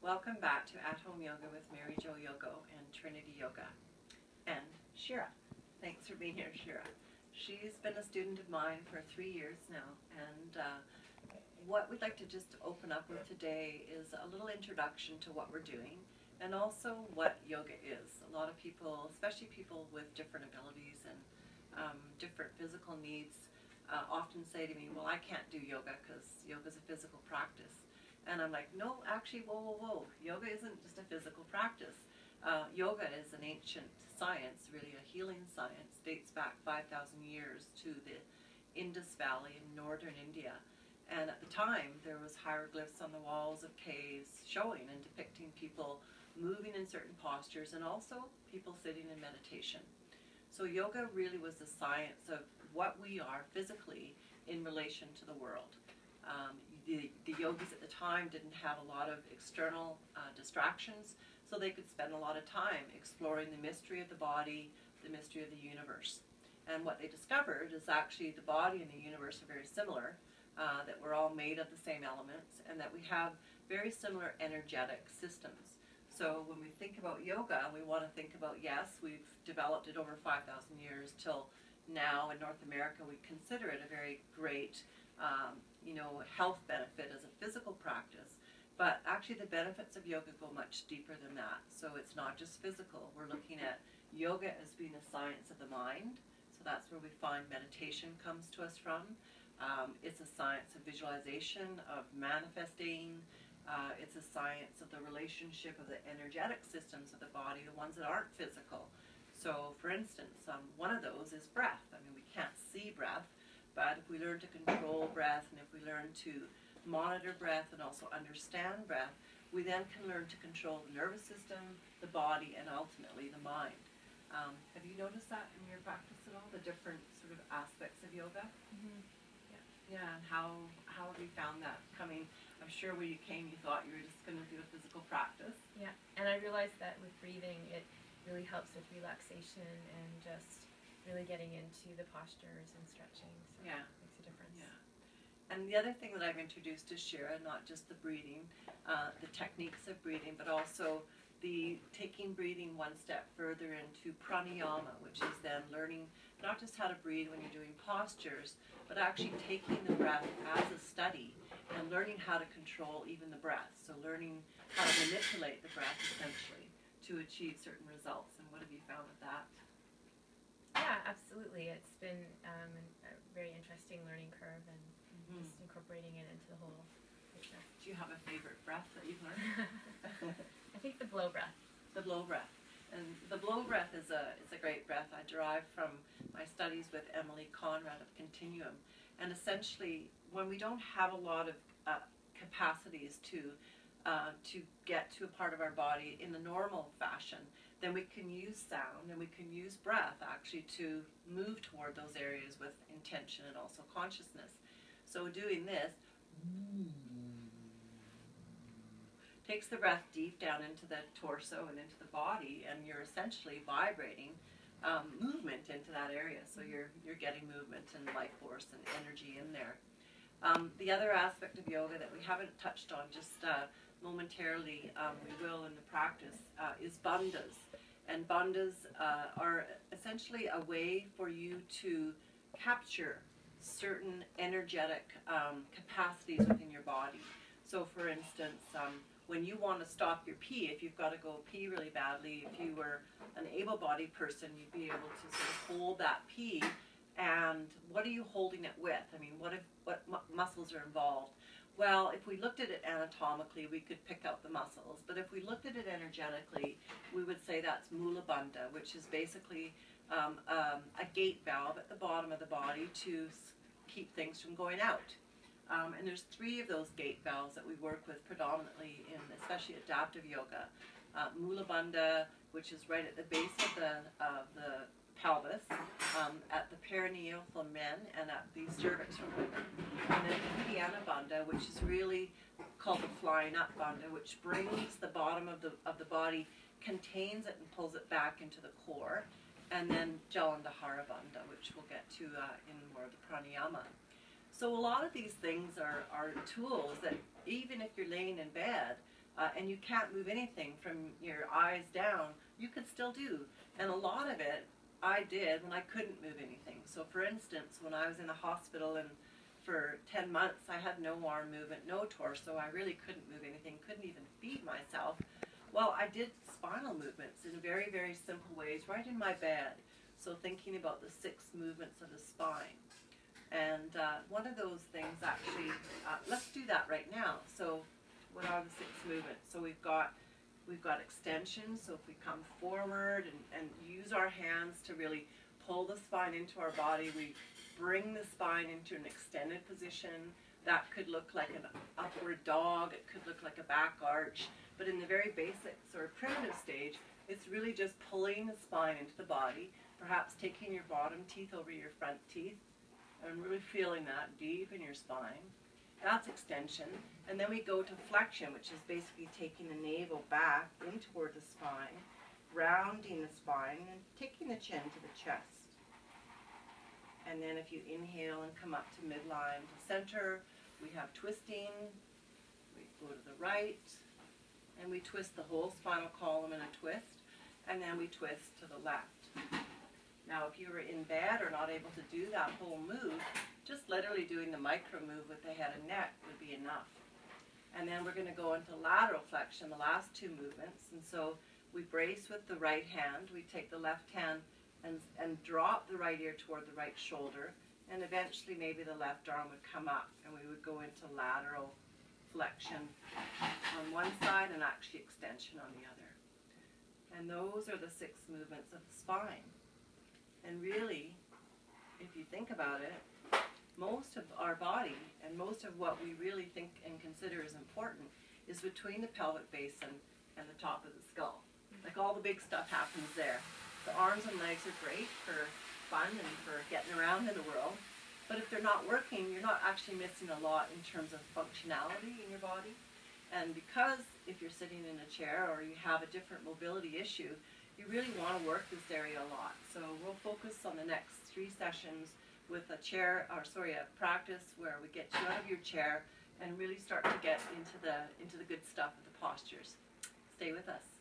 Welcome back to At Home Yoga with Mary Jo Yogo and Trinity Yoga and Shira. Thanks for being here, Shira. She's been a student of mine for 3 years now, and what we'd like to just open up with today is a little introduction to what we're doing and also what yoga is. A lot of people, especially people with different abilities and different physical needs, often say to me, well, I can't do yoga because yoga is a physical practice. And I'm like, no, actually, whoa, whoa, whoa. Yoga isn't just a physical practice. Yoga is an ancient science, really a healing science, dates back 5,000 years to the Indus Valley in northern India. And at the time, there was hieroglyphs on the walls of caves showing and depicting people moving in certain postures and also people sitting in meditation. So yoga really was the science of what we are physically in relation to the world. The yogis at the time didn't have a lot of external distractions, so they could spend a lot of time exploring the mystery of the body, the mystery of the universe. And what they discovered is actually the body and the universe are very similar, that we're all made of the same elements, and that we have very similar energetic systems. So when we think about yoga, we want to think about, yes, we've developed it over 5,000 years till now in North America. We consider it a very great health benefit as a physical practice, but actually the benefits of yoga go much deeper than that. So it's not just physical. We're looking at yoga as being a science of the mind. So that's where we find meditation comes to us from. It's a science of visualization, of manifesting. It's a science of the relationship of the energetic systems of the body, the ones that aren't physical. So for instance, one of those is breath. I mean, we can't see breath, but if we learn to control breath and if we learn to monitor breath and also understand breath, we then can learn to control the nervous system, the body, and ultimately the mind. Have you noticed that in your practice at all, the different sort of aspects of yoga? Mm-hmm. Yeah, and how have you found that coming? I'm sure when you came you thought you were just going to do a physical practice. Yeah, and I realized that with breathing it really helps with relaxation and just really getting into the postures and stretching, so yeah, it makes a difference. Yeah. And the other thing that I've introduced to Shira, not just the breathing, the techniques of breathing, but also the taking breathing one step further into pranayama, which is then learning not just how to breathe when you're doing postures, but actually taking the breath as a study and learning how to control even the breath. So learning how to manipulate the breath essentially to achieve certain results. And what have you found with that? Yeah, absolutely. It's been a very interesting learning curve and just incorporating it into the whole picture. Do you have a favorite breath that you've learned? I think the blow breath. The blow breath. And the blow breath is a great breath. I derive from my studies with Emily Conrad of Continuum. And essentially, when we don't have a lot of capacities to get to a part of our body in the normal fashion, then we can use sound and we can use breath actually to move toward those areas with intention and also consciousness. So doing this takes the breath deep down into the torso and into the body, and you're essentially vibrating movement into that area. So you're getting movement and life force and energy in there. The other aspect of yoga that we haven't touched on just momentarily, we will in the practice, is bandhas. And bandhas are essentially a way for you to capture certain energetic capacities within your body. So for instance, when you want to stop your pee, if you've got to go pee really badly, if you were an able-bodied person, you'd be able to sort of hold that pee. And what are you holding it with? I mean, what muscles are involved? Well, if we looked at it anatomically, we could pick out the muscles. But if we looked at it energetically, we would say that's Mula Bandha, which is basically a gate valve at the bottom of the body to keep things from going out. And there's 3 of those gate valves that we work with predominantly in especially adaptive yoga. Mula Bandha, which is right at the base of the pelvis, at the perineum for men and at the cervix for women. And then Uddiyana Bandha, which is really called the flying up bandha, which brings the bottom of the body, contains it and pulls it back into the core. And then Jalandhara Bandha, which we'll get to in more of the pranayama. So a lot of these things are tools that even if you're laying in bed, and you can't move anything from your eyes down, you could still do. And a lot of it I did when I couldn't move anything. So for instance, when I was in the hospital and for 10 months I had no arm movement, no torso, I really couldn't move anything, couldn't even feed myself. Well, I did spinal movements in very, very simple ways right in my bed. So thinking about the 6 movements of the spine. And one of those things actually, let's do that right now. So what are the 6 movements? So we've got extension. So if we come forward and use our hands to really pull the spine into our body, we bring the spine into an extended position. That could look like an upward dog. It could look like a back arch. But in the very basics or primitive stage, it's really just pulling the spine into the body, perhaps taking your bottom teeth over your front teeth and really feeling that deep in your spine. That's extension. And then we go to flexion, which is basically taking the navel back in toward the spine, rounding the spine, and taking the chin to the chest. And then if you inhale and come up to midline to center, we have twisting. We go to the right, and we twist the whole spinal column in a twist, and then we twist to the left. Now, if you were in bed or not able to do that whole move, just literally doing the micro move with the head and neck would be enough. And then we're going to go into lateral flexion, the last 2 movements. And so we brace with the right hand. We take the left hand and drop the right ear toward the right shoulder. And eventually maybe the left arm would come up, and we would go into lateral flexion on one side and actually extension on the other. And those are the 6 movements of the spine. And really, if you think about it, most of our body and most of what we really think and consider is important is between the pelvic basin and the top of the skull. Like all the big stuff happens there. The arms and legs are great for fun and for getting around in the world, but if they're not working, you're not actually missing a lot in terms of functionality in your body. And because if you're sitting in a chair or you have a different mobility issue, you really want to work this area a lot. So we'll focus on the next 3 sessions with a practice where we get you out of your chair and really start to get into the good stuff of the postures. Stay with us.